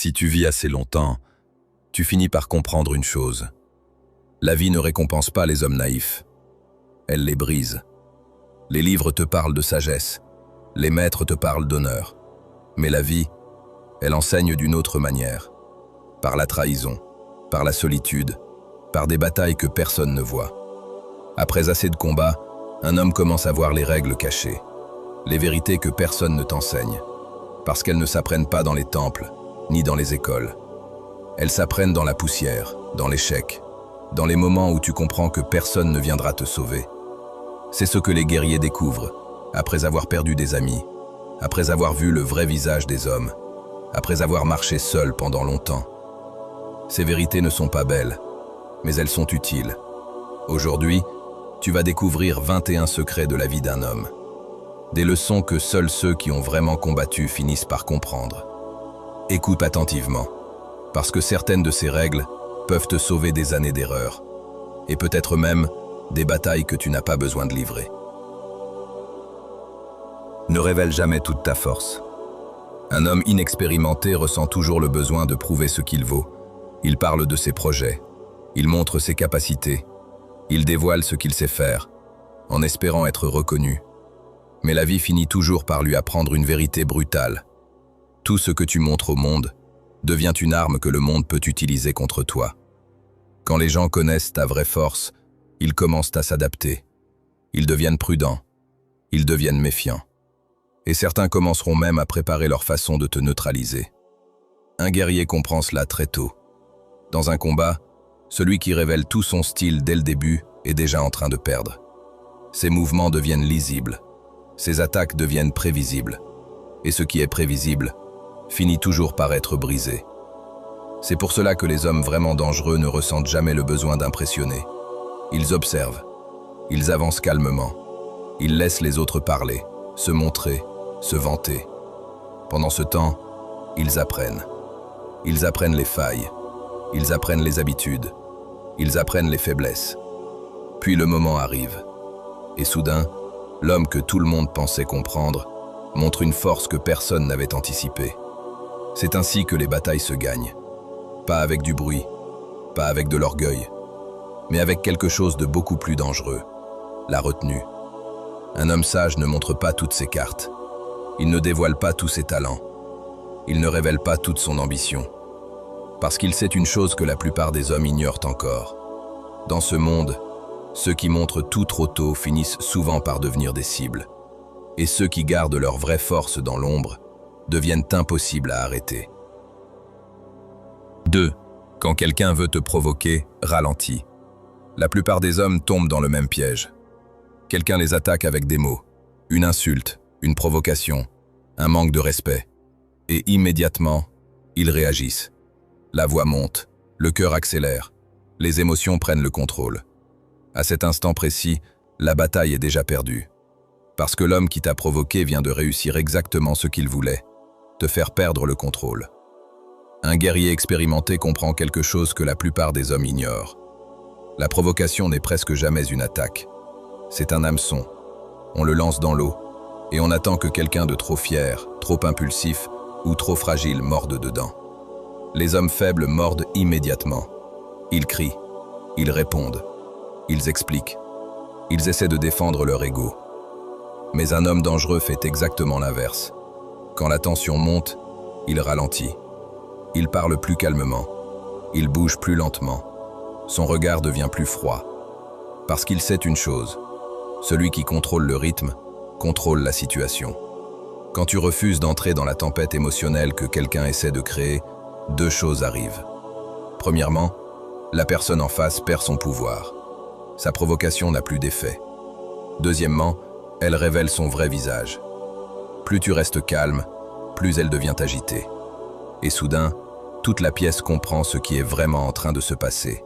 Si tu vis assez longtemps, tu finis par comprendre une chose. La vie ne récompense pas les hommes naïfs. Elle les brise. Les livres te parlent de sagesse. Les maîtres te parlent d'honneur. Mais la vie, elle enseigne d'une autre manière. Par la trahison, par la solitude, par des batailles que personne ne voit. Après assez de combats, un homme commence à voir les règles cachées, les vérités que personne ne t'enseigne, parce qu'elles ne s'apprennent pas dans les temples, ni dans les écoles. Elles s'apprennent dans la poussière, dans l'échec, dans les moments où tu comprends que personne ne viendra te sauver. C'est ce que les guerriers découvrent, après avoir perdu des amis, après avoir vu le vrai visage des hommes, après avoir marché seul pendant longtemps. Ces vérités ne sont pas belles, mais elles sont utiles. Aujourd'hui, tu vas découvrir 21 secrets de la vie d'un homme. Des leçons que seuls ceux qui ont vraiment combattu finissent par comprendre. Écoute attentivement, parce que certaines de ces règles peuvent te sauver des années d'erreurs, et peut-être même des batailles que tu n'as pas besoin de livrer. Ne révèle jamais toute ta force. Un homme inexpérimenté ressent toujours le besoin de prouver ce qu'il vaut. Il parle de ses projets, il montre ses capacités, il dévoile ce qu'il sait faire, en espérant être reconnu. Mais la vie finit toujours par lui apprendre une vérité brutale. Tout ce que tu montres au monde devient une arme que le monde peut utiliser contre toi. Quand les gens connaissent ta vraie force, ils commencent à s'adapter. Ils deviennent prudents, ils deviennent méfiants. Et certains commenceront même à préparer leur façon de te neutraliser. Un guerrier comprend cela très tôt. Dans un combat, celui qui révèle tout son style dès le début est déjà en train de perdre. Ses mouvements deviennent lisibles, ses attaques deviennent prévisibles, et ce qui est prévisible finit toujours par être brisé. C'est pour cela que les hommes vraiment dangereux ne ressentent jamais le besoin d'impressionner. Ils observent, ils avancent calmement, ils laissent les autres parler, se montrer, se vanter. Pendant ce temps, ils apprennent. Ils apprennent les failles, ils apprennent les habitudes, ils apprennent les faiblesses. Puis le moment arrive. Et soudain, l'homme que tout le monde pensait comprendre montre une force que personne n'avait anticipée. C'est ainsi que les batailles se gagnent. Pas avec du bruit, pas avec de l'orgueil, mais avec quelque chose de beaucoup plus dangereux, la retenue. Un homme sage ne montre pas toutes ses cartes. Il ne dévoile pas tous ses talents. Il ne révèle pas toute son ambition. Parce qu'il sait une chose que la plupart des hommes ignorent encore. Dans ce monde, ceux qui montrent tout trop tôt finissent souvent par devenir des cibles. Et ceux qui gardent leur vraie force dans l'ombre deviennent impossibles à arrêter. 2. Quand quelqu'un veut te provoquer, ralentis. La plupart des hommes tombent dans le même piège. Quelqu'un les attaque avec des mots, une insulte, une provocation, un manque de respect. Et immédiatement, ils réagissent. La voix monte, le cœur accélère, les émotions prennent le contrôle. À cet instant précis, la bataille est déjà perdue. Parce que l'homme qui t'a provoqué vient de réussir exactement ce qu'il voulait, te faire perdre le contrôle. Un guerrier expérimenté comprend quelque chose que la plupart des hommes ignorent. La provocation n'est presque jamais une attaque. C'est un hameçon. On le lance dans l'eau, et on attend que quelqu'un de trop fier, trop impulsif ou trop fragile morde dedans. Les hommes faibles mordent immédiatement. Ils crient, ils répondent, ils expliquent, ils essaient de défendre leur ego. Mais un homme dangereux fait exactement l'inverse. Quand la tension monte, il ralentit. Il parle plus calmement. Il bouge plus lentement. Son regard devient plus froid. Parce qu'il sait une chose. Celui qui contrôle le rythme, contrôle la situation. Quand tu refuses d'entrer dans la tempête émotionnelle que quelqu'un essaie de créer, deux choses arrivent. Premièrement, la personne en face perd son pouvoir. Sa provocation n'a plus d'effet. Deuxièmement, elle révèle son vrai visage. Plus tu restes calme, plus elle devient agitée. Et soudain, toute la pièce comprend ce qui est vraiment en train de se passer.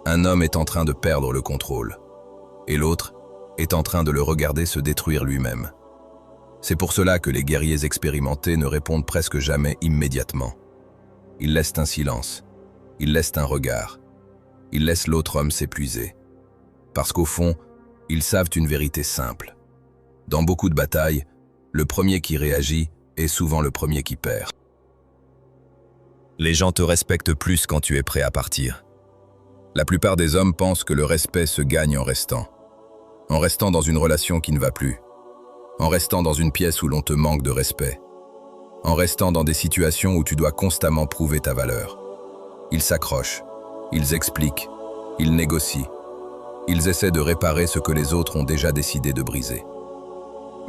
Un homme est en train de perdre le contrôle. Et l'autre est en train de le regarder se détruire lui-même. C'est pour cela que les guerriers expérimentés ne répondent presque jamais immédiatement. Ils laissent un silence, ils laissent un regard, ils laissent l'autre homme s'épuiser. Parce qu'au fond, ils savent une vérité simple. Dans beaucoup de batailles, le premier qui réagit est souvent le premier qui perd. Les gens te respectent plus quand tu es prêt à partir. La plupart des hommes pensent que le respect se gagne en restant. En restant dans une relation qui ne va plus. En restant dans une pièce où l'on te manque de respect. En restant dans des situations où tu dois constamment prouver ta valeur. Ils s'accrochent, ils expliquent, ils négocient. Ils essaient de réparer ce que les autres ont déjà décidé de briser.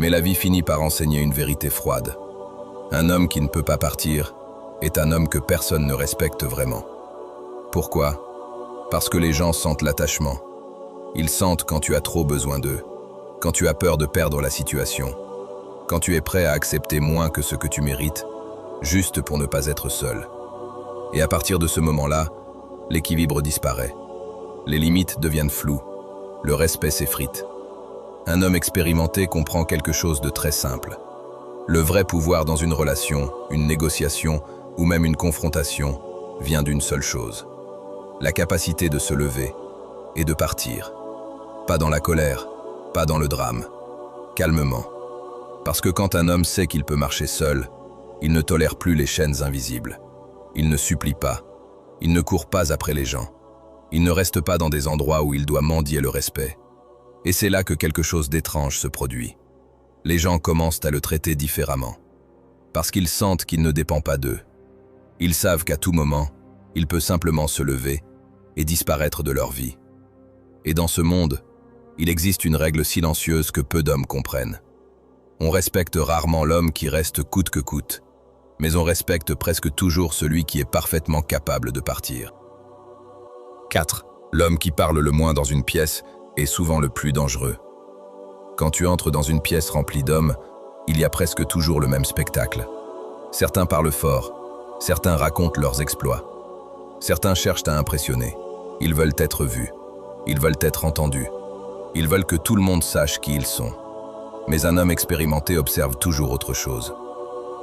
Mais la vie finit par enseigner une vérité froide. Un homme qui ne peut pas partir est un homme que personne ne respecte vraiment. Pourquoi? Parce que les gens sentent l'attachement. Ils sentent quand tu as trop besoin d'eux, quand tu as peur de perdre la situation, quand tu es prêt à accepter moins que ce que tu mérites, juste pour ne pas être seul. Et à partir de ce moment-là, l'équilibre disparaît. Les limites deviennent floues, le respect s'effrite. Un homme expérimenté comprend quelque chose de très simple. Le vrai pouvoir dans une relation, une négociation ou même une confrontation vient d'une seule chose. La capacité de se lever et de partir. Pas dans la colère, pas dans le drame. Calmement. Parce que quand un homme sait qu'il peut marcher seul, il ne tolère plus les chaînes invisibles. Il ne supplie pas. Il ne court pas après les gens. Il ne reste pas dans des endroits où il doit mendier le respect. Et c'est là que quelque chose d'étrange se produit. Les gens commencent à le traiter différemment. Parce qu'ils sentent qu'il ne dépend pas d'eux. Ils savent qu'à tout moment, il peut simplement se lever et disparaître de leur vie. Et dans ce monde, il existe une règle silencieuse que peu d'hommes comprennent. On respecte rarement l'homme qui reste coûte que coûte, mais on respecte presque toujours celui qui est parfaitement capable de partir. 4. L'homme qui parle le moins dans une pièce est souvent le plus dangereux. Quand tu entres dans une pièce remplie d'hommes, il y a presque toujours le même spectacle. Certains parlent fort, certains racontent leurs exploits. Certains cherchent à impressionner. Ils veulent être vus. Ils veulent être entendus. Ils veulent que tout le monde sache qui ils sont. Mais un homme expérimenté observe toujours autre chose.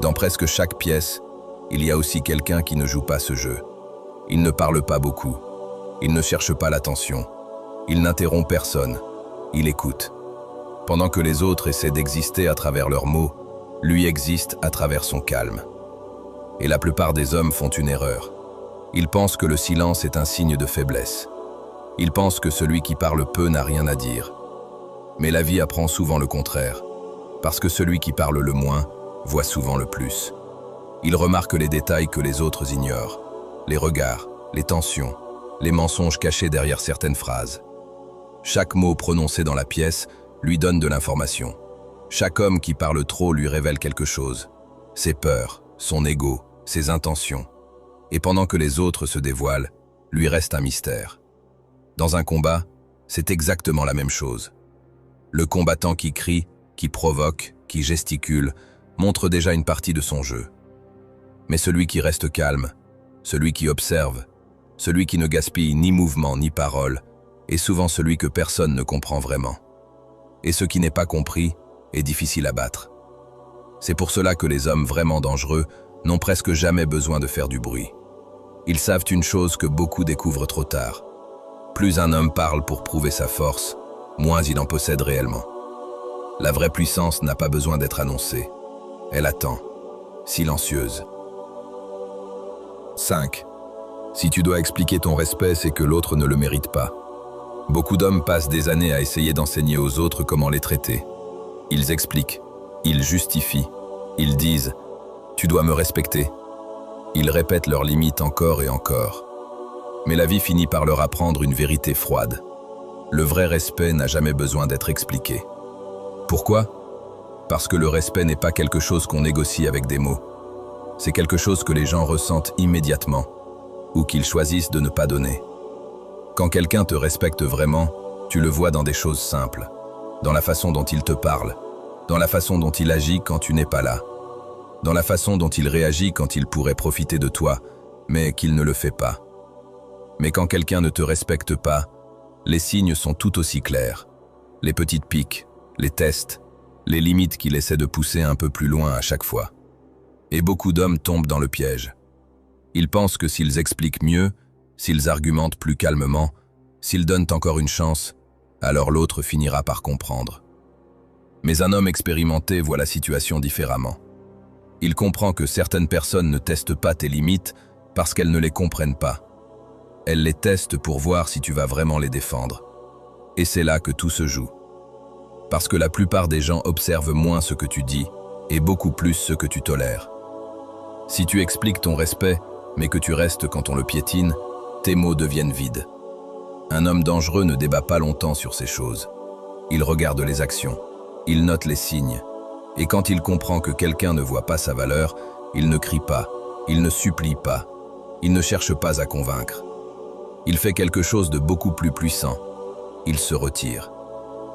Dans presque chaque pièce, il y a aussi quelqu'un qui ne joue pas ce jeu. Il ne parle pas beaucoup. Il ne cherche pas l'attention. Il n'interrompt personne. Il écoute. Pendant que les autres essaient d'exister à travers leurs mots, lui existe à travers son calme. Et la plupart des hommes font une erreur. Ils pensent que le silence est un signe de faiblesse. Ils pensent que celui qui parle peu n'a rien à dire. Mais la vie apprend souvent le contraire, parce que celui qui parle le moins voit souvent le plus. Il remarque les détails que les autres ignorent, les regards, les tensions, les mensonges cachés derrière certaines phrases. Chaque mot prononcé dans la pièce lui donne de l'information. Chaque homme qui parle trop lui révèle quelque chose. Ses peurs, son ego, ses intentions. Et pendant que les autres se dévoilent, lui reste un mystère. Dans un combat, c'est exactement la même chose. Le combattant qui crie, qui provoque, qui gesticule, montre déjà une partie de son jeu. Mais celui qui reste calme, celui qui observe, celui qui ne gaspille ni mouvement ni parole, est souvent celui que personne ne comprend vraiment. Et ce qui n'est pas compris est difficile à battre. C'est pour cela que les hommes vraiment dangereux n'ont presque jamais besoin de faire du bruit. Ils savent une chose que beaucoup découvrent trop tard. Plus un homme parle pour prouver sa force, moins il en possède réellement. La vraie puissance n'a pas besoin d'être annoncée. Elle attend, silencieuse. 5. Si tu dois expliquer ton respect, c'est que l'autre ne le mérite pas. Beaucoup d'hommes passent des années à essayer d'enseigner aux autres comment les traiter. Ils expliquent, ils justifient, ils disent « tu dois me respecter ». Ils répètent leurs limites encore et encore. Mais la vie finit par leur apprendre une vérité froide. Le vrai respect n'a jamais besoin d'être expliqué. Pourquoi? Parce que le respect n'est pas quelque chose qu'on négocie avec des mots. C'est quelque chose que les gens ressentent immédiatement, ou qu'ils choisissent de ne pas donner. Quand quelqu'un te respecte vraiment, tu le vois dans des choses simples, dans la façon dont il te parle, dans la façon dont il agit quand tu n'es pas là, dans la façon dont il réagit quand il pourrait profiter de toi, mais qu'il ne le fait pas. Mais quand quelqu'un ne te respecte pas, les signes sont tout aussi clairs. Les petites piques, les tests, les limites qu'il essaie de pousser un peu plus loin à chaque fois. Et beaucoup d'hommes tombent dans le piège. Ils pensent que s'ils expliquent mieux, s'ils argumentent plus calmement, s'ils donnent encore une chance, alors l'autre finira par comprendre. Mais un homme expérimenté voit la situation différemment. Il comprend que certaines personnes ne testent pas tes limites Parce qu'elles ne les comprennent pas. Elles les testent pour voir si tu vas vraiment les défendre. Et c'est là que tout se joue. Parce que la plupart des gens observent moins ce que tu dis et beaucoup plus ce que tu tolères. Si tu expliques ton respect, mais que tu restes quand on le piétine, tes mots deviennent vides. Un homme dangereux ne débat pas longtemps sur ces choses. Il regarde les actions, il note les signes, et quand il comprend que quelqu'un ne voit pas sa valeur, il ne crie pas, il ne supplie pas, il ne cherche pas à convaincre. Il fait quelque chose de beaucoup plus puissant. Il se retire.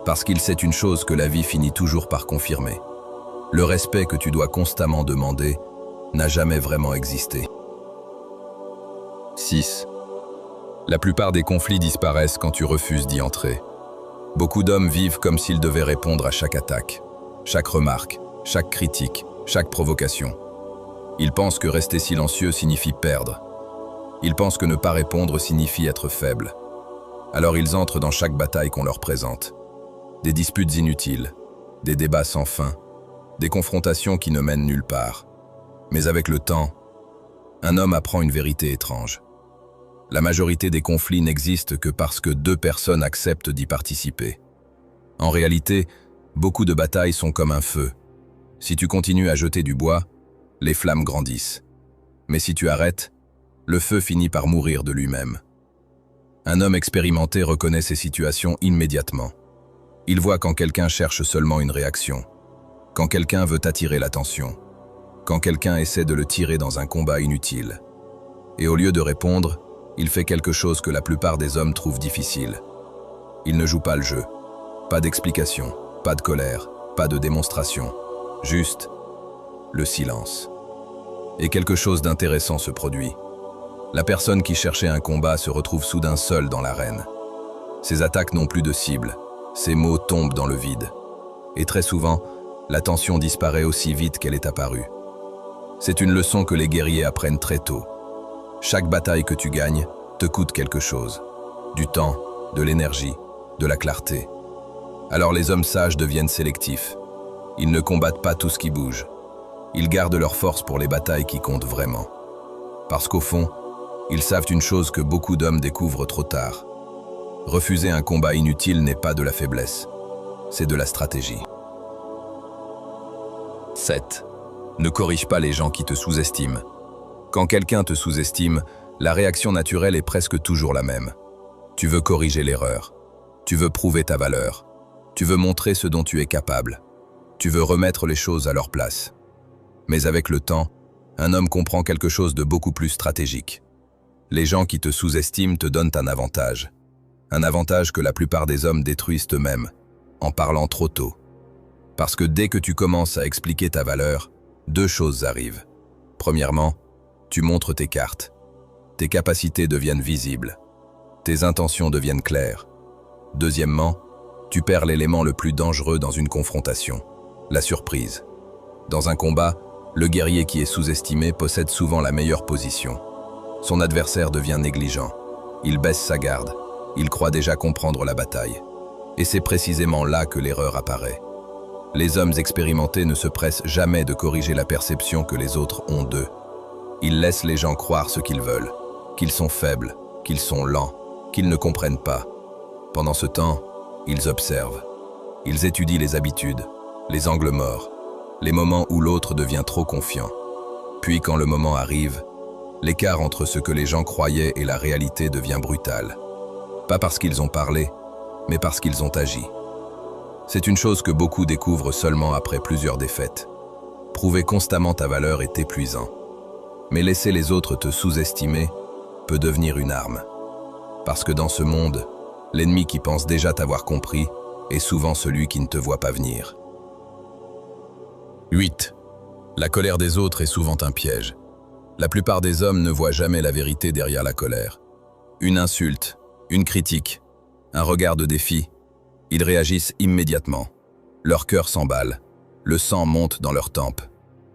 Parce qu'il sait une chose que la vie finit toujours par confirmer. Le respect que tu dois constamment demander n'a jamais vraiment existé. 6. La plupart des conflits disparaissent quand tu refuses d'y entrer. Beaucoup d'hommes vivent comme s'ils devaient répondre à chaque attaque, chaque remarque, chaque critique, chaque provocation. Ils pensent que rester silencieux signifie perdre. Ils pensent que ne pas répondre signifie être faible. Alors ils entrent dans chaque bataille qu'on leur présente. Des disputes inutiles, des débats sans fin, des confrontations qui ne mènent nulle part. Mais avec le temps, un homme apprend une vérité étrange. La majorité des conflits n'existent que parce que deux personnes acceptent d'y participer. En réalité, beaucoup de batailles sont comme un feu. Si tu continues à jeter du bois, les flammes grandissent. Mais si tu arrêtes, le feu finit par mourir de lui-même. Un homme expérimenté reconnaît ces situations immédiatement. Il voit quand quelqu'un cherche seulement une réaction, quand quelqu'un veut attirer l'attention, quand quelqu'un essaie de le tirer dans un combat inutile. Et au lieu de répondre, il fait quelque chose que la plupart des hommes trouvent difficile. Il ne joue pas le jeu. Pas d'explication, pas de colère, pas de démonstration. Juste le silence. Et quelque chose d'intéressant se produit. La personne qui cherchait un combat se retrouve soudain seule dans l'arène. Ses attaques n'ont plus de cible. Ses mots tombent dans le vide. Et très souvent, la tension disparaît aussi vite qu'elle est apparue. C'est une leçon que les guerriers apprennent très tôt. Chaque bataille que tu gagnes te coûte quelque chose. Du temps, de l'énergie, de la clarté. Alors les hommes sages deviennent sélectifs. Ils ne combattent pas tout ce qui bouge. Ils gardent leur force pour les batailles qui comptent vraiment. Parce qu'au fond, ils savent une chose que beaucoup d'hommes découvrent trop tard. Refuser un combat inutile n'est pas de la faiblesse, c'est de la stratégie. 7. Ne corrige pas les gens qui te sous-estiment. Quand quelqu'un te sous-estime, la réaction naturelle est presque toujours la même. Tu veux corriger l'erreur. Tu veux prouver ta valeur. Tu veux montrer ce dont tu es capable. Tu veux remettre les choses à leur place. Mais avec le temps, un homme comprend quelque chose de beaucoup plus stratégique. Les gens qui te sous-estiment te donnent un avantage. Un avantage que la plupart des hommes détruisent eux-mêmes, en parlant trop tôt. Parce que dès que tu commences à expliquer ta valeur, deux choses arrivent. Premièrement, tu montres tes cartes. Tes capacités deviennent visibles. Tes intentions deviennent claires. Deuxièmement, tu perds l'élément le plus dangereux dans une confrontation, la surprise. Dans un combat, le guerrier qui est sous-estimé possède souvent la meilleure position. Son adversaire devient négligent. Il baisse sa garde. Il croit déjà comprendre la bataille. Et c'est précisément là que l'erreur apparaît. Les hommes expérimentés ne se pressent jamais de corriger la perception que les autres ont d'eux. Ils laissent les gens croire ce qu'ils veulent, qu'ils sont faibles, qu'ils sont lents, qu'ils ne comprennent pas. Pendant ce temps, ils observent. Ils étudient les habitudes, les angles morts, les moments où l'autre devient trop confiant. Puis quand le moment arrive, l'écart entre ce que les gens croyaient et la réalité devient brutal. Pas parce qu'ils ont parlé, mais parce qu'ils ont agi. C'est une chose que beaucoup découvrent seulement après plusieurs défaites. Prouver constamment ta valeur est épuisant. Mais laisser les autres te sous-estimer peut devenir une arme. Parce que dans ce monde, l'ennemi qui pense déjà t'avoir compris est souvent celui qui ne te voit pas venir. 8. La colère des autres est souvent un piège. La plupart des hommes ne voient jamais la vérité derrière la colère. Une insulte, une critique, un regard de défi, ils réagissent immédiatement. Leur cœur s'emballe, le sang monte dans leurs tempes.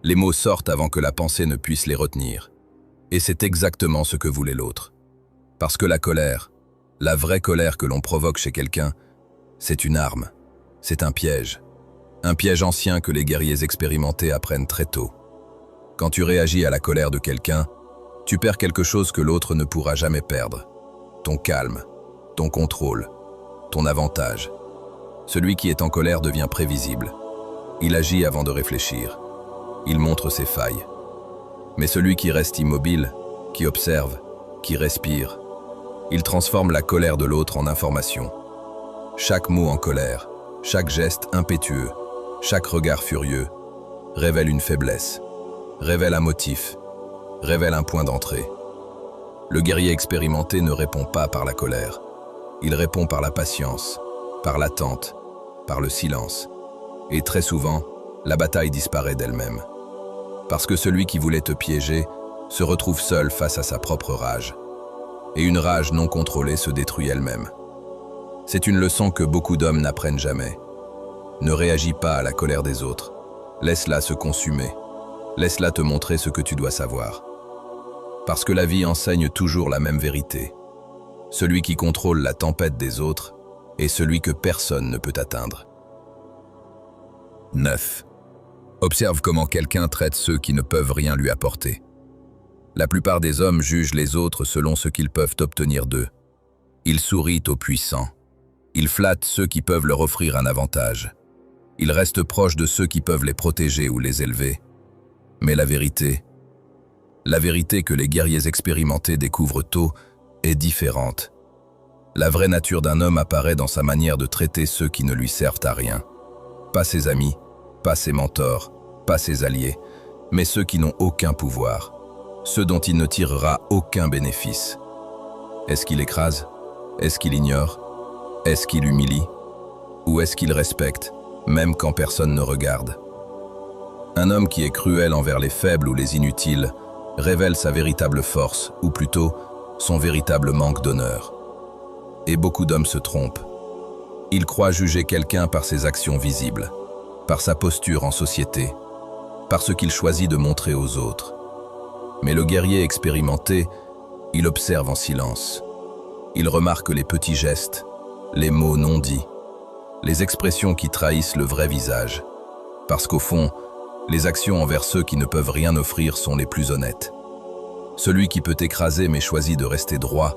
Les mots sortent avant que la pensée ne puisse les retenir. Et c'est exactement ce que voulait l'autre. Parce que la colère, la vraie colère que l'on provoque chez quelqu'un, c'est une arme, c'est un piège. Un piège ancien que les guerriers expérimentés apprennent très tôt. Quand tu réagis à la colère de quelqu'un, Tu perds quelque chose que l'autre ne pourra jamais perdre. Ton calme, ton contrôle, ton avantage. Celui qui est en colère devient prévisible. Il agit avant de réfléchir. Il montre ses failles. Mais celui qui reste immobile, qui observe, qui respire, il transforme la colère de l'autre en information. Chaque mot en colère, chaque geste impétueux, chaque regard furieux, révèle une faiblesse, révèle un motif, révèle un point d'entrée. Le guerrier expérimenté ne répond pas par la colère. Il répond par la patience, par l'attente, par le silence. Et très souvent, la bataille disparaît d'elle-même. Parce que celui qui voulait te piéger se retrouve seul face à sa propre rage. Et une rage non contrôlée se détruit elle-même. C'est une leçon que beaucoup d'hommes n'apprennent jamais. Ne réagis pas à la colère des autres. Laisse-la se consumer. Laisse-la te montrer ce que tu dois savoir. Parce que la vie enseigne toujours la même vérité. Celui qui contrôle la tempête des autres est celui que personne ne peut atteindre. 9. Observe comment quelqu'un traite ceux qui ne peuvent rien lui apporter. La plupart des hommes jugent les autres selon ce qu'ils peuvent obtenir d'eux. Ils sourient aux puissants. Ils flattent ceux qui peuvent leur offrir un avantage. Ils restent proches de ceux qui peuvent les protéger ou les élever. Mais la vérité que les guerriers expérimentés découvrent tôt, est différente. La vraie nature d'un homme apparaît dans sa manière de traiter ceux qui ne lui servent à rien. Pas ses amis, pas ses mentors, pas ses alliés, mais ceux qui n'ont aucun pouvoir, ceux dont il ne tirera aucun bénéfice. Est-ce qu'il écrase? Est-ce qu'il ignore? Est-ce qu'il humilie? Ou est-ce qu'il respecte, même quand personne ne regarde? Un homme qui est cruel envers les faibles ou les inutiles révèle sa véritable force, ou plutôt son véritable manque d'honneur. Et beaucoup d'hommes se trompent. Ils croient juger quelqu'un par ses actions visibles, par sa posture en société, par ce qu'il choisit de montrer aux autres. Mais le guerrier expérimenté, il observe en silence. Il remarque les petits gestes, les mots non dits, les expressions qui trahissent le vrai visage. Parce qu'au fond, les actions envers ceux qui ne peuvent rien offrir sont les plus honnêtes. Celui qui peut t'écraser mais choisit de rester droit,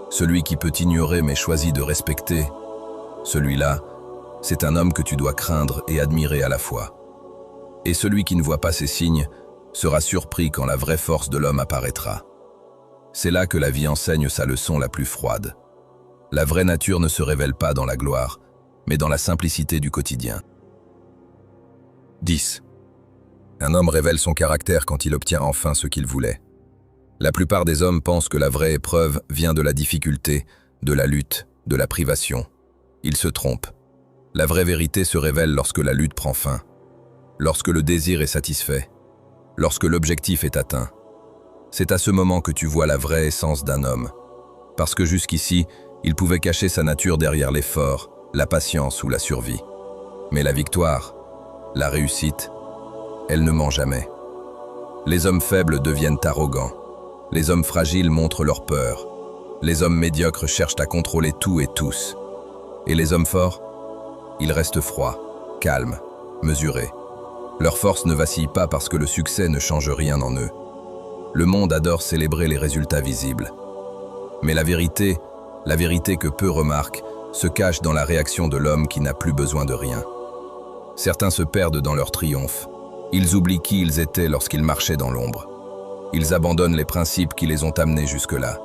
celui qui peut t'ignorer mais choisit de respecter, celui-là, c'est un homme que tu dois craindre et admirer à la fois. Et celui qui ne voit pas ces signes sera surpris quand la vraie force de l'homme apparaîtra. C'est là que la vie enseigne sa leçon la plus froide. La vraie nature ne se révèle pas dans la gloire, mais dans la simplicité du quotidien. 10. Un homme révèle son caractère quand il obtient enfin ce qu'il voulait. La plupart des hommes pensent que la vraie épreuve vient de la difficulté, de la lutte, de la privation. Ils se trompent. La vraie vérité se révèle lorsque la lutte prend fin, lorsque le désir est satisfait, lorsque l'objectif est atteint. C'est à ce moment que tu vois la vraie essence d'un homme. Parce que jusqu'ici, il pouvait cacher sa nature derrière l'effort, la patience ou la survie. Mais la victoire, la réussite, elle ne ment jamais. Les hommes faibles deviennent arrogants. Les hommes fragiles montrent leur peur. Les hommes médiocres cherchent à contrôler tout et tous. Et les hommes forts, ils restent froids, calmes, mesurés. Leur force ne vacille pas parce que le succès ne change rien en eux. Le monde adore célébrer les résultats visibles. Mais la vérité que peu remarquent, se cache dans la réaction de l'homme qui n'a plus besoin de rien. Certains se perdent dans leur triomphe. Ils oublient qui ils étaient lorsqu'ils marchaient dans l'ombre. Ils abandonnent les principes qui les ont amenés jusque-là.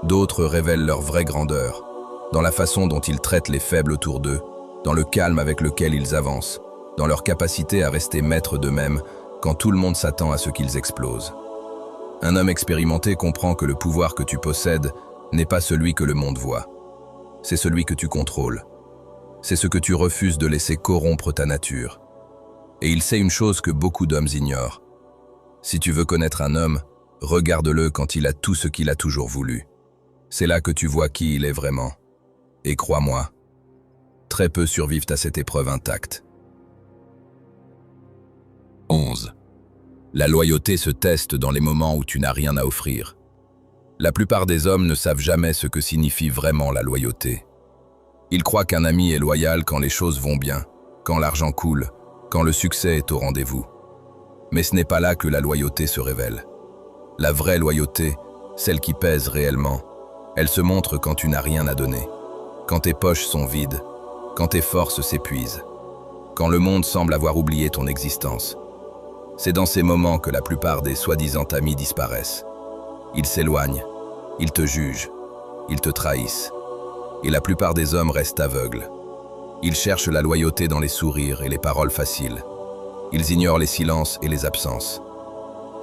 D'autres révèlent leur vraie grandeur, dans la façon dont ils traitent les faibles autour d'eux, dans le calme avec lequel ils avancent, dans leur capacité à rester maîtres d'eux-mêmes quand tout le monde s'attend à ce qu'ils explosent. Un homme expérimenté comprend que le pouvoir que tu possèdes n'est pas celui que le monde voit. C'est celui que tu contrôles. C'est ce que tu refuses de laisser corrompre ta nature. Et il sait une chose que beaucoup d'hommes ignorent. Si tu veux connaître un homme, regarde-le quand il a tout ce qu'il a toujours voulu. C'est là que tu vois qui il est vraiment. Et crois-moi, très peu survivent à cette épreuve intacte. 11. La loyauté se teste dans les moments où tu n'as rien à offrir. La plupart des hommes ne savent jamais ce que signifie vraiment la loyauté. Ils croient qu'un ami est loyal quand les choses vont bien, quand l'argent coule, quand le succès est au rendez-vous. Mais ce n'est pas là que la loyauté se révèle. La vraie loyauté, celle qui pèse réellement, elle se montre quand tu n'as rien à donner, quand tes poches sont vides, quand tes forces s'épuisent, quand le monde semble avoir oublié ton existence. C'est dans ces moments que la plupart des soi-disant amis disparaissent. Ils s'éloignent, ils te jugent, ils te trahissent. Et la plupart des hommes restent aveugles. Ils cherchent la loyauté dans les sourires et les paroles faciles. Ils ignorent les silences et les absences.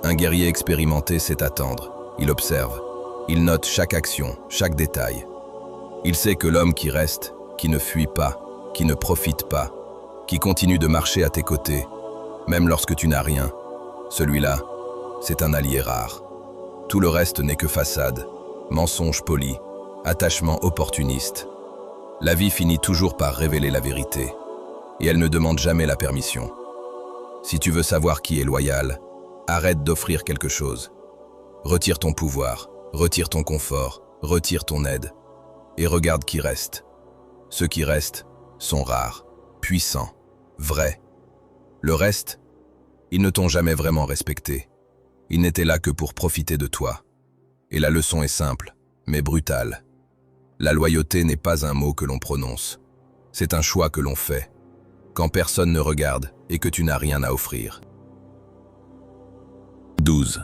Un guerrier expérimenté sait attendre. Il observe. Il note chaque action, chaque détail. Il sait que l'homme qui reste, qui ne fuit pas, qui ne profite pas, qui continue de marcher à tes côtés, même lorsque tu n'as rien, celui-là, c'est un allié rare. Tout le reste n'est que façade, mensonge poli, attachement opportuniste. La vie finit toujours par révéler la vérité, et elle ne demande jamais la permission. Si tu veux savoir qui est loyal, arrête d'offrir quelque chose. Retire ton pouvoir, retire ton confort, retire ton aide, et regarde qui reste. Ceux qui restent sont rares, puissants, vrais. Le reste, ils ne t'ont jamais vraiment respecté. Ils n'étaient là que pour profiter de toi. Et la leçon est simple, mais brutale. La loyauté n'est pas un mot que l'on prononce. C'est un choix que l'on fait, quand personne ne regarde et que tu n'as rien à offrir. 12.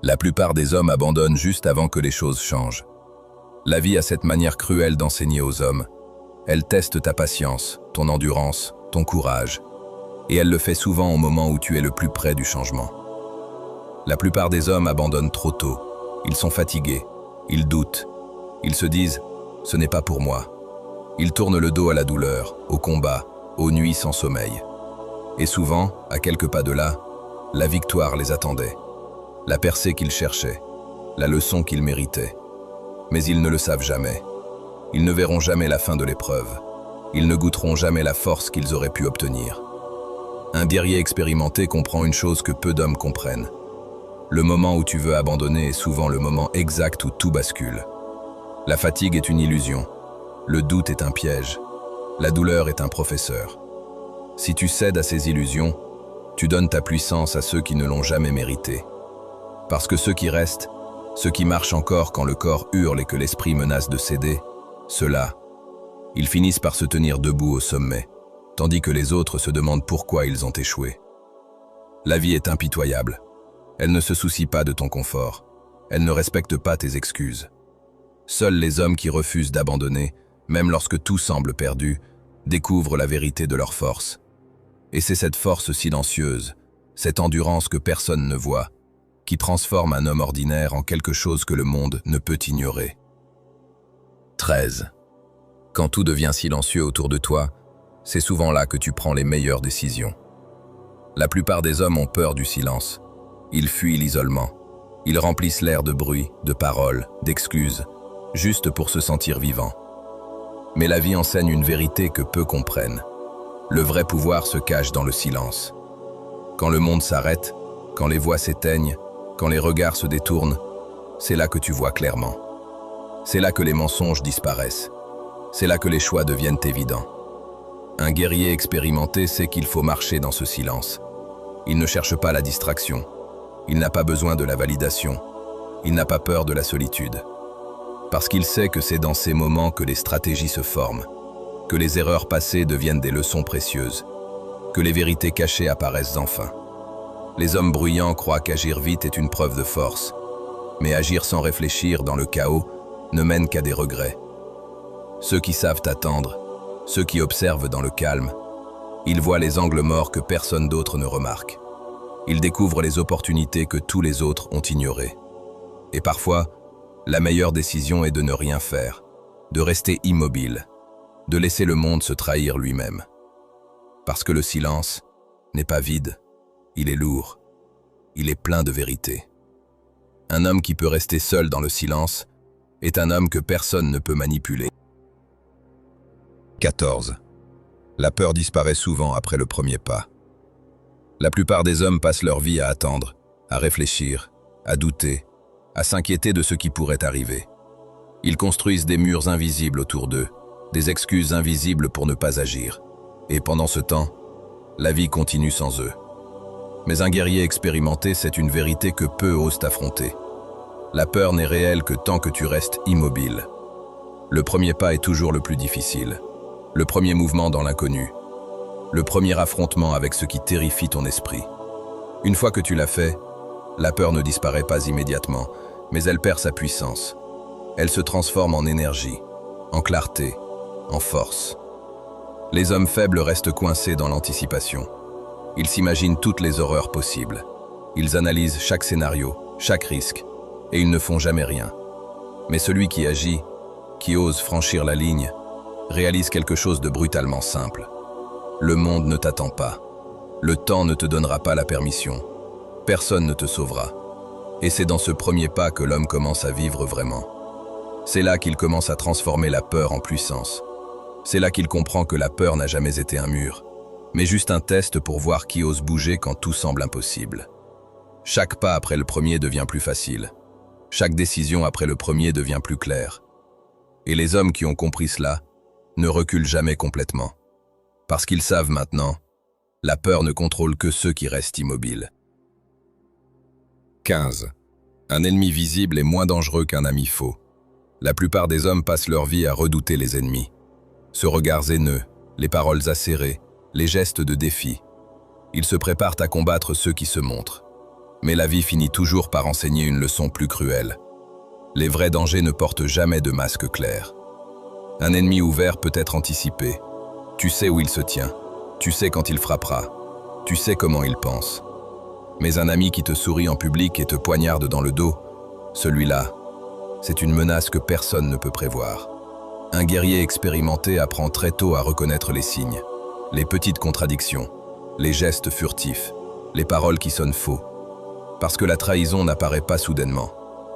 La plupart des hommes abandonnent juste avant que les choses changent. La vie a cette manière cruelle d'enseigner aux hommes. Elle teste ta patience, ton endurance, ton courage. Et elle le fait souvent au moment où tu es le plus près du changement. La plupart des hommes abandonnent trop tôt. Ils sont fatigués, ils doutent. Ils se disent « ce n'est pas pour moi ». Ils tournent le dos à la douleur, au combat, aux nuits sans sommeil. Et souvent, à quelques pas de là, la victoire les attendait. La percée qu'ils cherchaient, la leçon qu'ils méritaient. Mais ils ne le savent jamais. Ils ne verront jamais la fin de l'épreuve. Ils ne goûteront jamais la force qu'ils auraient pu obtenir. Un guerrier expérimenté comprend une chose que peu d'hommes comprennent. Le moment où tu veux abandonner est souvent le moment exact où tout bascule. La fatigue est une illusion. Le doute est un piège. La douleur est un professeur. Si tu cèdes à ces illusions, tu donnes ta puissance à ceux qui ne l'ont jamais méritée. Parce que ceux qui restent, ceux qui marchent encore quand le corps hurle et que l'esprit menace de céder, ceux-là, ils finissent par se tenir debout au sommet, tandis que les autres se demandent pourquoi ils ont échoué. La vie est impitoyable. Elle ne se soucie pas de ton confort. Elle ne respecte pas tes excuses. Seuls les hommes qui refusent d'abandonner, même lorsque tout semble perdu, découvrent la vérité de leur force. Et c'est cette force silencieuse, cette endurance que personne ne voit, qui transforme un homme ordinaire en quelque chose que le monde ne peut ignorer. 13. Quand tout devient silencieux autour de toi, c'est souvent là que tu prends les meilleures décisions. La plupart des hommes ont peur du silence. Ils fuient l'isolement. Ils remplissent l'air de bruit, de paroles, d'excuses, juste pour se sentir vivant. Mais la vie enseigne une vérité que peu comprennent. Le vrai pouvoir se cache dans le silence. Quand le monde s'arrête, quand les voix s'éteignent, quand les regards se détournent, c'est là que tu vois clairement. C'est là que les mensonges disparaissent. C'est là que les choix deviennent évidents. Un guerrier expérimenté sait qu'il faut marcher dans ce silence. Il ne cherche pas la distraction. Il n'a pas besoin de la validation. Il n'a pas peur de la solitude. Parce qu'il sait que c'est dans ces moments que les stratégies se forment, que les erreurs passées deviennent des leçons précieuses, que les vérités cachées apparaissent enfin. Les hommes bruyants croient qu'agir vite est une preuve de force, mais agir sans réfléchir dans le chaos ne mène qu'à des regrets. Ceux qui savent attendre, ceux qui observent dans le calme, ils voient les angles morts que personne d'autre ne remarque. Ils découvrent les opportunités que tous les autres ont ignorées. Et parfois, la meilleure décision est de ne rien faire, de rester immobile, de laisser le monde se trahir lui-même. Parce que le silence n'est pas vide, il est lourd, il est plein de vérité. Un homme qui peut rester seul dans le silence est un homme que personne ne peut manipuler. 14. La peur disparaît souvent après le premier pas. La plupart des hommes passent leur vie à attendre, à réfléchir, à douter, à s'inquiéter de ce qui pourrait arriver. Ils construisent des murs invisibles autour d'eux, des excuses invisibles pour ne pas agir. Et pendant ce temps, la vie continue sans eux. Mais un guerrier expérimenté, c'est une vérité que peu osent affronter. La peur n'est réelle que tant que tu restes immobile. Le premier pas est toujours le plus difficile. Le premier mouvement dans l'inconnu. Le premier affrontement avec ce qui terrifie ton esprit. Une fois que tu l'as fait, la peur ne disparaît pas immédiatement, mais elle perd sa puissance. Elle se transforme en énergie, en clarté, en force. Les hommes faibles restent coincés dans l'anticipation. Ils s'imaginent toutes les horreurs possibles. Ils analysent chaque scénario, chaque risque, et ils ne font jamais rien. Mais celui qui agit, qui ose franchir la ligne, réalise quelque chose de brutalement simple. Le monde ne t'attend pas. Le temps ne te donnera pas la permission. Personne ne te sauvera. Et c'est dans ce premier pas que l'homme commence à vivre vraiment. C'est là qu'il commence à transformer la peur en puissance. C'est là qu'il comprend que la peur n'a jamais été un mur, mais juste un test pour voir qui ose bouger quand tout semble impossible. Chaque pas après le premier devient plus facile. Chaque décision après le premier devient plus claire. Et les hommes qui ont compris cela ne reculent jamais complètement. Parce qu'ils savent maintenant, la peur ne contrôle que ceux qui restent immobiles. 15. Un ennemi visible est moins dangereux qu'un ami faux. La plupart des hommes passent leur vie à redouter les ennemis. Ce regard haineux, les paroles acérées, les gestes de défi. Ils se préparent à combattre ceux qui se montrent. Mais la vie finit toujours par enseigner une leçon plus cruelle. Les vrais dangers ne portent jamais de masque clair. Un ennemi ouvert peut être anticipé. Tu sais où il se tient. Tu sais quand il frappera. Tu sais comment il pense. Mais un ami qui te sourit en public et te poignarde dans le dos, celui-là, c'est une menace que personne ne peut prévoir. Un guerrier expérimenté apprend très tôt à reconnaître les signes, les petites contradictions, les gestes furtifs, les paroles qui sonnent faux. Parce que la trahison n'apparaît pas soudainement.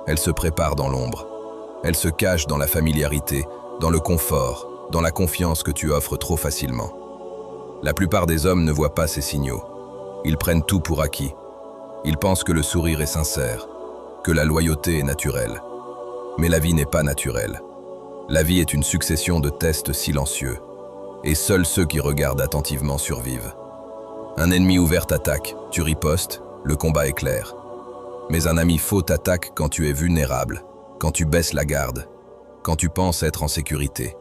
Elle se prépare dans l'ombre. Elle se cache dans la familiarité, dans le confort, dans la confiance que tu offres trop facilement. La plupart des hommes ne voient pas ces signaux. Ils prennent tout pour acquis. Ils pensent que le sourire est sincère, que la loyauté est naturelle. Mais la vie n'est pas naturelle. La vie est une succession de tests silencieux. Et seuls ceux qui regardent attentivement survivent. Un ennemi ouvert t'attaque, tu ripostes, le combat est clair. Mais un ami faux t'attaque quand tu es vulnérable, quand tu baisses la garde, quand tu penses être en sécurité.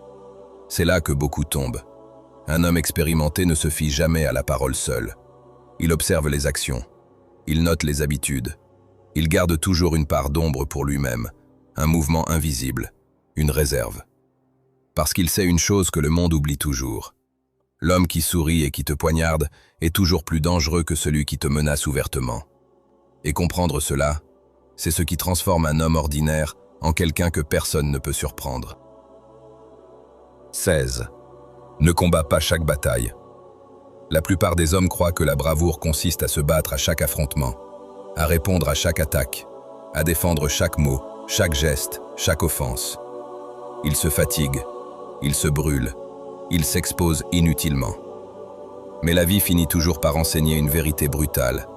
C'est là que beaucoup tombent. Un homme expérimenté ne se fie jamais à la parole seule. Il observe les actions. Il note les habitudes. Il garde toujours une part d'ombre pour lui-même, un mouvement invisible, une réserve. Parce qu'il sait une chose que le monde oublie toujours. L'homme qui sourit et qui te poignarde est toujours plus dangereux que celui qui te menace ouvertement. Et comprendre cela, c'est ce qui transforme un homme ordinaire en quelqu'un que personne ne peut surprendre. 16. Ne combat pas chaque bataille. La plupart des hommes croient que la bravoure consiste à se battre à chaque affrontement, à répondre à chaque attaque, à défendre chaque mot, chaque geste, chaque offense. Ils se fatiguent, ils se brûlent, ils s'exposent inutilement. Mais la vie finit toujours par enseigner une vérité brutale.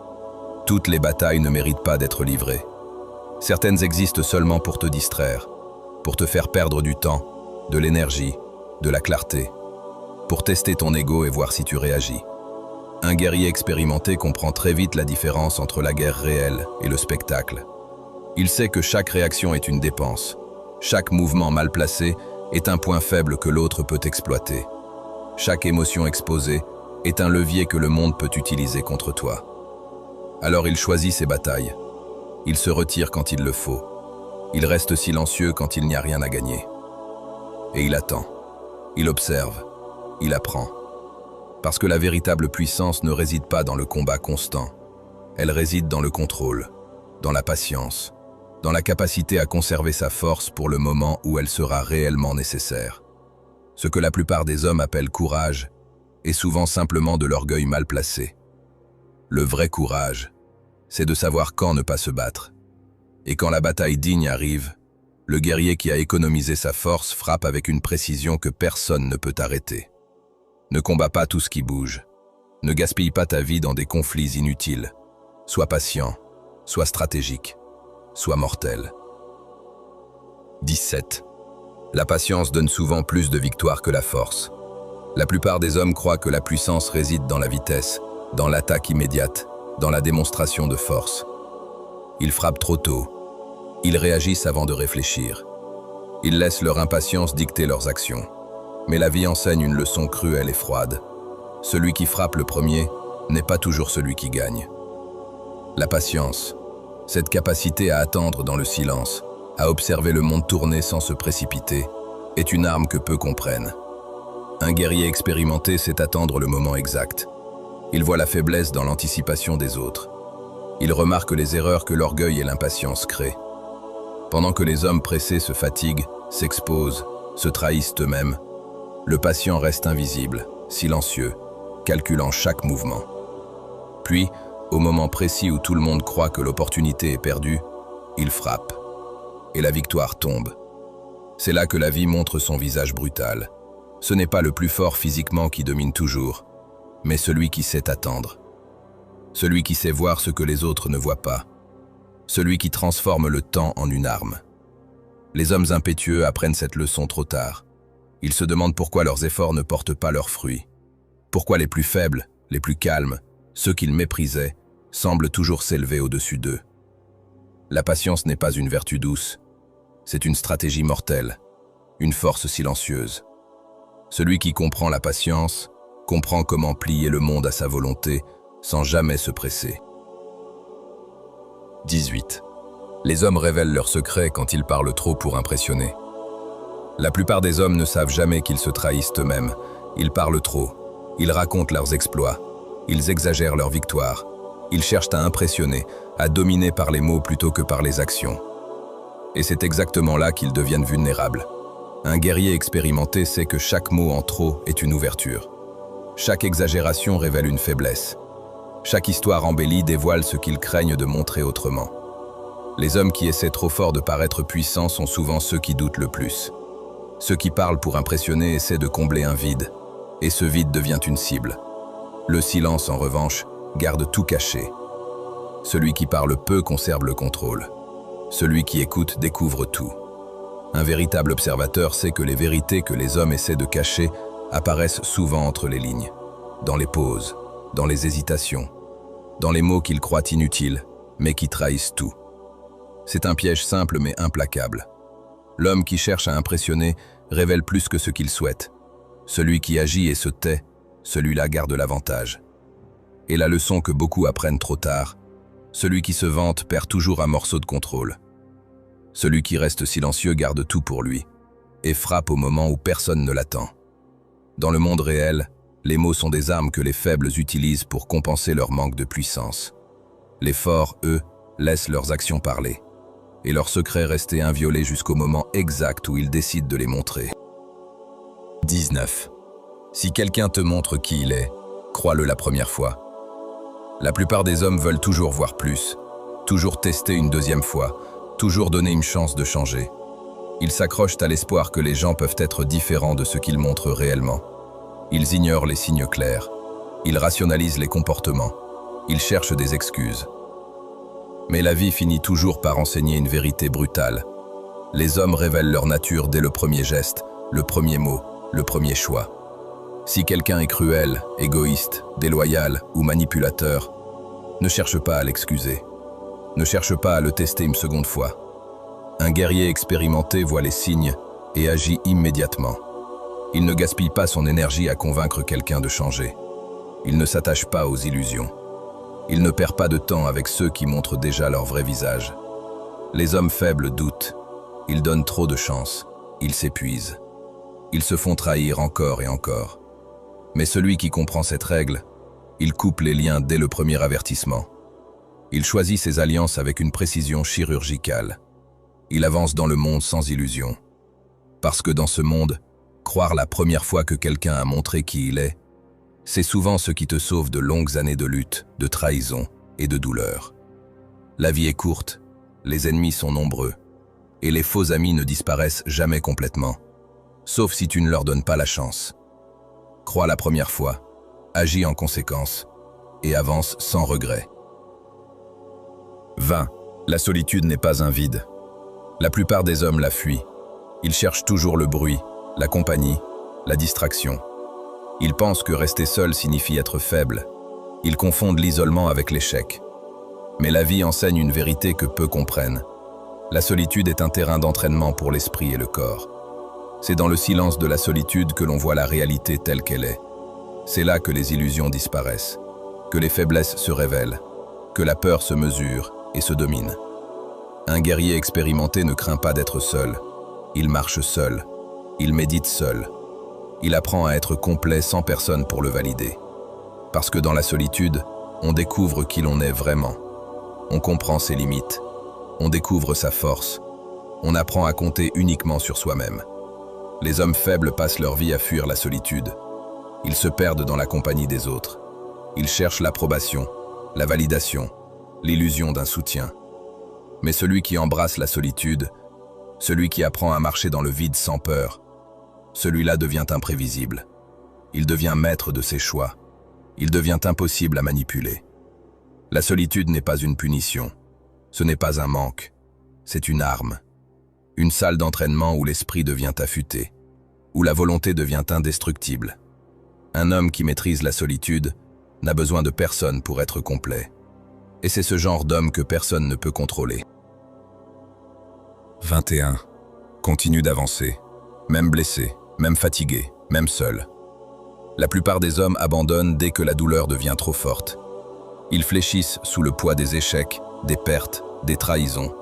Toutes les batailles ne méritent pas d'être livrées. Certaines existent seulement pour te distraire, pour te faire perdre du temps, de l'énergie, de la clarté, pour tester ton ego et voir si tu réagis. Un guerrier expérimenté comprend très vite la différence entre la guerre réelle et le spectacle. Il sait que chaque réaction est une dépense. Chaque mouvement mal placé est un point faible que l'autre peut exploiter. Chaque émotion exposée est un levier que le monde peut utiliser contre toi. Alors il choisit ses batailles. Il se retire quand il le faut. Il reste silencieux quand il n'y a rien à gagner. Et il attend. Il observe. Il apprend. Parce que la véritable puissance ne réside pas dans le combat constant. Elle réside dans le contrôle, dans la patience, dans la capacité à conserver sa force pour le moment où elle sera réellement nécessaire. Ce que la plupart des hommes appellent courage est souvent simplement de l'orgueil mal placé. Le vrai courage, c'est de savoir quand ne pas se battre. Et quand la bataille digne arrive, le guerrier qui a économisé sa force frappe avec une précision que personne ne peut arrêter. Ne combats pas tout ce qui bouge. Ne gaspille pas ta vie dans des conflits inutiles. Sois patient, sois stratégique, sois mortel. 17. La patience donne souvent plus de victoires que la force. La plupart des hommes croient que la puissance réside dans la vitesse, dans l'attaque immédiate, dans la démonstration de force. Ils frappent trop tôt. Ils réagissent avant de réfléchir. Ils laissent leur impatience dicter leurs actions. Mais la vie enseigne une leçon cruelle et froide. Celui qui frappe le premier n'est pas toujours celui qui gagne. La patience, cette capacité à attendre dans le silence, à observer le monde tourner sans se précipiter, est une arme que peu comprennent. Un guerrier expérimenté sait attendre le moment exact. Il voit la faiblesse dans l'anticipation des autres. Il remarque les erreurs que l'orgueil et l'impatience créent. Pendant que les hommes pressés se fatiguent, s'exposent, se trahissent eux-mêmes, le patient reste invisible, silencieux, calculant chaque mouvement. Puis, au moment précis où tout le monde croit que l'opportunité est perdue, il frappe. Et la victoire tombe. C'est là que la vie montre son visage brutal. Ce n'est pas le plus fort physiquement qui domine toujours, mais celui qui sait attendre. Celui qui sait voir ce que les autres ne voient pas. Celui qui transforme le temps en une arme. Les hommes impétueux apprennent cette leçon trop tard. Ils se demandent pourquoi leurs efforts ne portent pas leurs fruits. Pourquoi les plus faibles, les plus calmes, ceux qu'ils méprisaient, semblent toujours s'élever au-dessus d'eux. La patience n'est pas une vertu douce, c'est une stratégie mortelle, une force silencieuse. Celui qui comprend la patience, comprend comment plier le monde à sa volonté, sans jamais se presser. 18. Les hommes révèlent leurs secrets quand ils parlent trop pour impressionner. La plupart des hommes ne savent jamais qu'ils se trahissent eux-mêmes. Ils parlent trop, ils racontent leurs exploits, ils exagèrent leurs victoires, ils cherchent à impressionner, à dominer par les mots plutôt que par les actions. Et c'est exactement là qu'ils deviennent vulnérables. Un guerrier expérimenté sait que chaque mot en trop est une ouverture. Chaque exagération révèle une faiblesse. Chaque histoire embellie dévoile ce qu'ils craignent de montrer autrement. Les hommes qui essaient trop fort de paraître puissants sont souvent ceux qui doutent le plus. Ceux qui parlent pour impressionner essaient de combler un vide, et ce vide devient une cible. Le silence, en revanche, garde tout caché. Celui qui parle peu conserve le contrôle. Celui qui écoute découvre tout. Un véritable observateur sait que les vérités que les hommes essaient de cacher apparaissent souvent entre les lignes, dans les pauses, dans les hésitations, dans les mots qu'ils croient inutiles, mais qui trahissent tout. C'est un piège simple mais implacable. L'homme qui cherche à impressionner révèle plus que ce qu'il souhaite. Celui qui agit et se tait, celui-là garde l'avantage. Et la leçon que beaucoup apprennent trop tard, celui qui se vante perd toujours un morceau de contrôle. Celui qui reste silencieux garde tout pour lui, et frappe au moment où personne ne l'attend. Dans le monde réel, les mots sont des armes que les faibles utilisent pour compenser leur manque de puissance. Les forts, eux, laissent leurs actions parler, et leurs secrets rester inviolés jusqu'au moment exact où ils décident de les montrer. 19. Si quelqu'un te montre qui il est, crois-le la première fois. La plupart des hommes veulent toujours voir plus, toujours tester une deuxième fois, toujours donner une chance de changer. Ils s'accrochent à l'espoir que les gens peuvent être différents de ce qu'ils montrent réellement. Ils ignorent les signes clairs. Ils rationalisent les comportements. Ils cherchent des excuses. Mais la vie finit toujours par enseigner une vérité brutale. Les hommes révèlent leur nature dès le premier geste, le premier mot, le premier choix. Si quelqu'un est cruel, égoïste, déloyal ou manipulateur, ne cherche pas à l'excuser. Ne cherche pas à le tester une seconde fois. Un guerrier expérimenté voit les signes et agit immédiatement. Il ne gaspille pas son énergie à convaincre quelqu'un de changer. Il ne s'attache pas aux illusions. Il ne perd pas de temps avec ceux qui montrent déjà leur vrai visage. Les hommes faibles doutent. Ils donnent trop de chance. Ils s'épuisent. Ils se font trahir encore et encore. Mais celui qui comprend cette règle, il coupe les liens dès le premier avertissement. Il choisit ses alliances avec une précision chirurgicale. Il avance dans le monde sans illusion. Parce que dans ce monde, croire la première fois que quelqu'un a montré qui il est, c'est souvent ce qui te sauve de longues années de lutte, de trahison et de douleur. La vie est courte, les ennemis sont nombreux, et les faux amis ne disparaissent jamais complètement, sauf si tu ne leur donnes pas la chance. Crois la première fois, agis en conséquence, et avance sans regret. 20. La solitude n'est pas un vide. La plupart des hommes la fuient. Ils cherchent toujours le bruit, la compagnie, la distraction. Ils pensent que rester seul signifie être faible. Ils confondent l'isolement avec l'échec. Mais la vie enseigne une vérité que peu comprennent. La solitude est un terrain d'entraînement pour l'esprit et le corps. C'est dans le silence de la solitude que l'on voit la réalité telle qu'elle est. C'est là que les illusions disparaissent, que les faiblesses se révèlent, que la peur se mesure et se domine. Un guerrier expérimenté ne craint pas d'être seul. Il marche seul. Il médite seul. Il apprend à être complet sans personne pour le valider. Parce que dans la solitude, on découvre qui l'on est vraiment. On comprend ses limites. On découvre sa force. On apprend à compter uniquement sur soi-même. Les hommes faibles passent leur vie à fuir la solitude. Ils se perdent dans la compagnie des autres. Ils cherchent l'approbation, la validation, l'illusion d'un soutien. Mais celui qui embrasse la solitude, celui qui apprend à marcher dans le vide sans peur, celui-là devient imprévisible. Il devient maître de ses choix. Il devient impossible à manipuler. La solitude n'est pas une punition. Ce n'est pas un manque. C'est une arme. Une salle d'entraînement où l'esprit devient affûté, où la volonté devient indestructible. Un homme qui maîtrise la solitude n'a besoin de personne pour être complet. Et c'est ce genre d'homme que personne ne peut contrôler. 21. Continue d'avancer. Même blessé, même fatigué, même seul. La plupart des hommes abandonnent dès que la douleur devient trop forte. Ils fléchissent sous le poids des échecs, des pertes, des trahisons.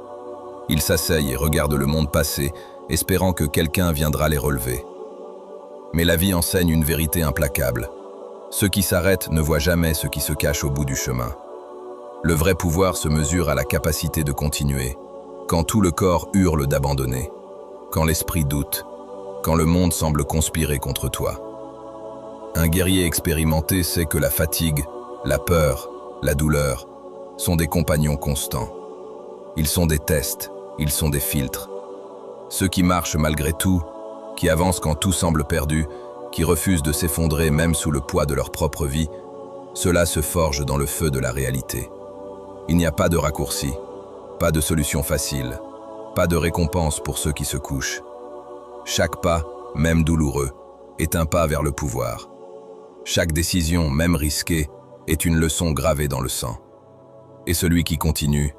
Ils s'asseyent et regardent le monde passer, espérant que quelqu'un viendra les relever. Mais la vie enseigne une vérité implacable. Ceux qui s'arrêtent ne voient jamais ce qui se cache au bout du chemin. Le vrai pouvoir se mesure à la capacité de continuer, quand tout le corps hurle d'abandonner, quand l'esprit doute, quand le monde semble conspirer contre toi. Un guerrier expérimenté sait que la fatigue, la peur, la douleur sont des compagnons constants. Ils sont des tests, ils sont des filtres. Ceux qui marchent malgré tout, qui avancent quand tout semble perdu, qui refusent de s'effondrer même sous le poids de leur propre vie, ceux-là se forgent dans le feu de la réalité. Il n'y a pas de raccourci, pas de solution facile, pas de récompense pour ceux qui se couchent. Chaque pas, même douloureux, est un pas vers le pouvoir. Chaque décision, même risquée, est une leçon gravée dans le sang. Et celui qui continue,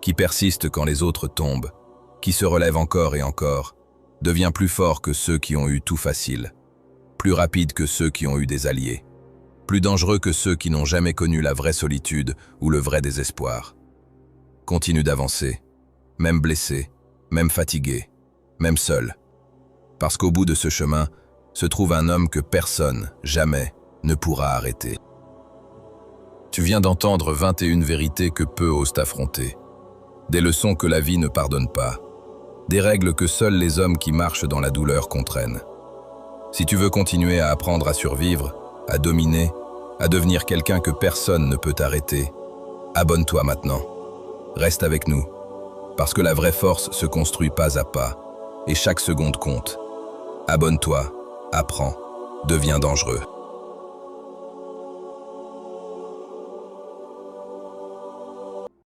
qui persiste quand les autres tombent, qui se relève encore et encore, devient plus fort que ceux qui ont eu tout facile, plus rapide que ceux qui ont eu des alliés, plus dangereux que ceux qui n'ont jamais connu la vraie solitude ou le vrai désespoir. Continue d'avancer, même blessé, même fatigué, même seul. Parce qu'au bout de ce chemin se trouve un homme que personne, jamais, ne pourra arrêter. Tu viens d'entendre 21 vérités que peu osent affronter. Des leçons que la vie ne pardonne pas. Des règles que seuls les hommes qui marchent dans la douleur comprennent. Si tu veux continuer à apprendre à survivre, à dominer, à devenir quelqu'un que personne ne peut arrêter, abonne-toi maintenant. Reste avec nous. Parce que la vraie force se construit pas à pas, et chaque seconde compte. Abonne-toi, apprends, deviens dangereux.